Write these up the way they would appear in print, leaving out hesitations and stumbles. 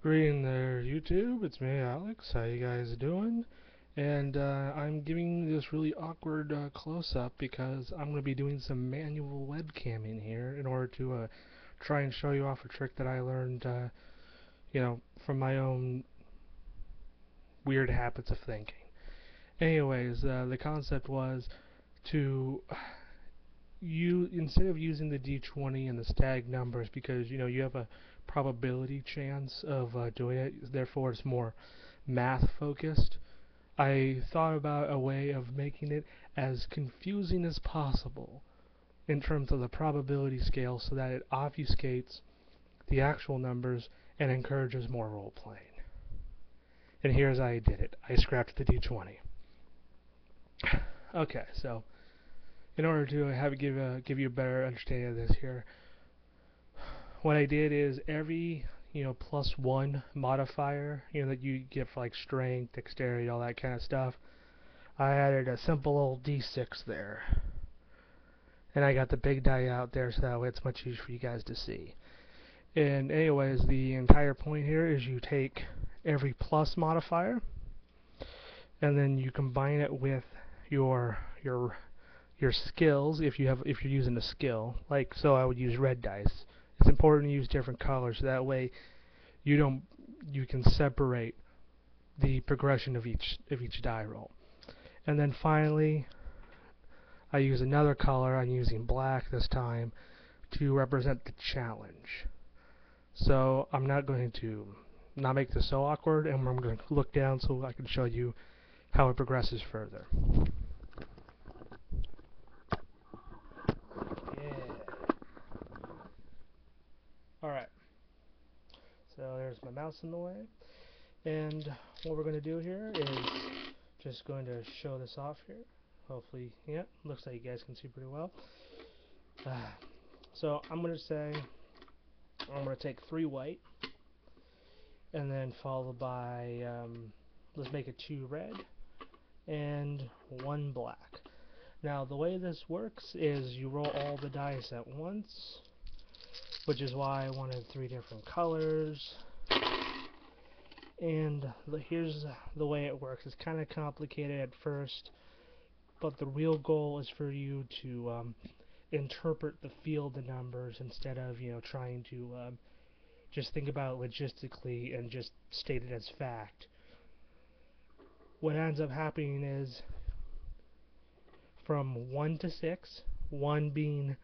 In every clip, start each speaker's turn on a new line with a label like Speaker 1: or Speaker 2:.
Speaker 1: Greeting there, YouTube. It's me, Alex. How you guys doing? And I'm giving this really awkward close-up because I'm going to be doing some manual webcamming here in order to try and show you off a trick that I learned, from my own weird habits of thinking. Anyways, the concept was to instead of using the D20 and the stag numbers because you have a probability chance of doing it, therefore it's more math focused. I thought about a way of making it as confusing as possible in terms of the probability scale so that it obfuscates the actual numbers and encourages more role playing. And here's how I did it. I scrapped the D20. Okay, so in order to give you a better understanding of this here, what I did is every +1 modifier that you get for like strength, dexterity, all that kind of stuff, I added a simple old D6 there, and I got the big die out there so that way it's much easier for you guys to see. And anyways, the entire point here is you take every plus modifier and then you combine it with your skills if you're using a skill. Like, so I would use red dice. It's important to use different colors so that way you can separate the progression of each die roll. And then finally I use another color. I'm using black this time to represent the challenge. So I'm not going to not make this so awkward, and I'm going to look down so I can show you how it progresses further. Yeah. Alright. So there's my mouse in the way. And what we're going to do here is just going to show this off here. Hopefully, yeah, looks like you guys can see pretty well. So I'm going to say I'm going to take 3 white and then followed by let's make it 2 red and 1 black. Now the way this works is you roll all the dice at once, which is why I wanted 3 different colors. And here's the way it works. It's kind of complicated at first, but the real goal is for you to interpret the feel of the numbers instead of trying to just think about it logistically and just state it as fact. What ends up happening is from 1 to 6, 1 being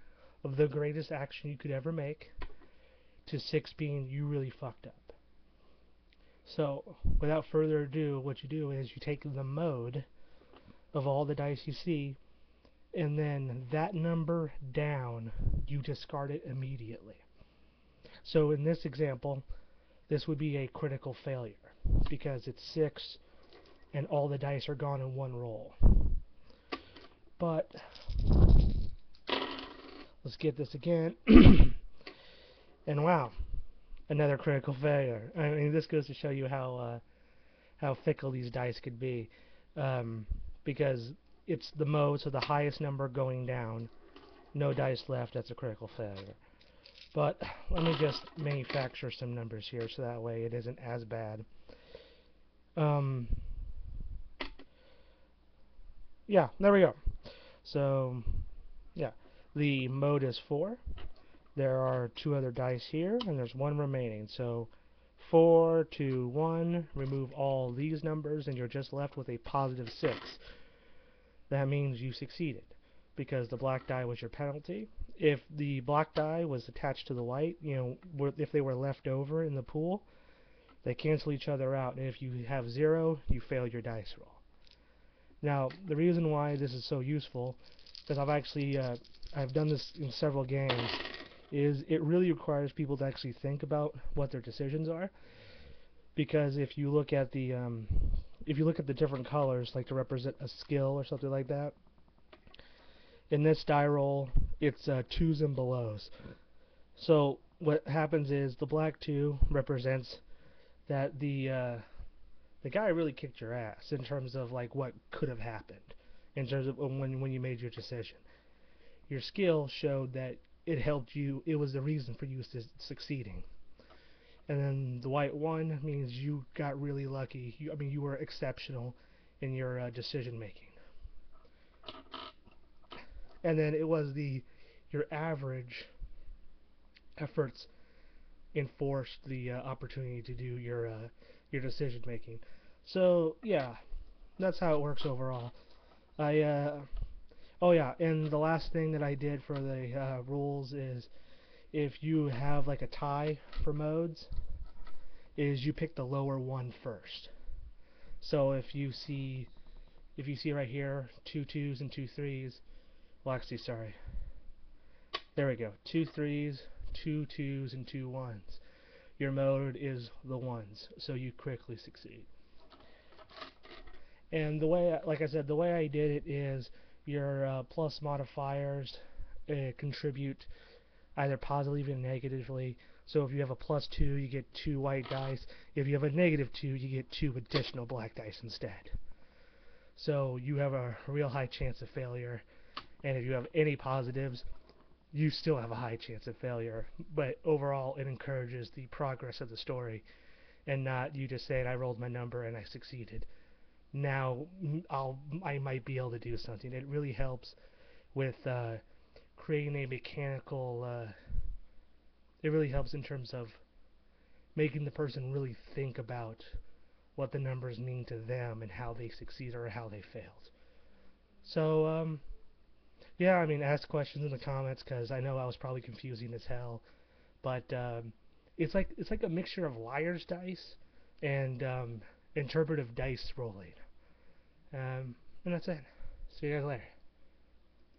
Speaker 1: the greatest action you could ever make, to 6 being you really fucked up. So, without further ado, what you do is you take the mode of all the dice you see, and then that number down, you discard it immediately. So in this example, this would be a critical failure, because it's 6, and all the dice are gone in one roll. But, let's get this again, and wow. Another critical failure. I mean, this goes to show you how fickle these dice could be, because it's the mode, so the highest number going down, no dice left. That's a critical failure. But let me just manufacture some numbers here, so that way it isn't as bad. Yeah, there we go. So, yeah, the mode is 4. There are 2 other dice here, and there's 1 remaining. So 4, 2, 1, remove all these numbers, and you're just left with a positive 6. That means you succeeded, because the black die was your penalty. If the black die was attached to the white, if they were left over in the pool, they cancel each other out, and if you have 0, you fail your dice roll. Now, the reason why this is so useful, because I've actually I've done this in several games, is it really requires people to actually think about what their decisions are. Because if you look at the different colors, like to represent a skill or something like that, in this die roll, it's 2s and belows. So what happens is the black 2 represents that the guy really kicked your ass in terms of like what could have happened, in terms of when you made your decision. Your skill showed that it helped you, it was the reason for you succeeding. And then the white 1 means you got really lucky. You were exceptional in your decision making. And then it was your average efforts enforced the opportunity to do your decision making. So yeah, that's how it works overall. Oh yeah, and the last thing that I did for the rules is if you have like a tie for modes, is you pick the lower one first. So if you see right here 2 2s and 2 3s, well actually sorry, there we go, 2 3s, 2 2s and 2 1s. Your mode is the ones, so you quickly succeed. And the way, like I said, the way I did it is your plus modifiers contribute either positively or negatively. So if you have a +2, you get 2 white dice. If you have a -2, you get 2 additional black dice instead. So you have a real high chance of failure. And if you have any positives, you still have a high chance of failure. But overall, it encourages the progress of the story, and not you just saying, I rolled my number and I succeeded. Now I might be able to do something. It really helps with creating a mechanical. It really helps in terms of making the person really think about what the numbers mean to them and how they succeed or how they failed. So yeah, I mean, ask questions in the comments because I know I was probably confusing as hell, but it's like a mixture of liar's dice and interpretive dice rolling. And that's it. See you guys later.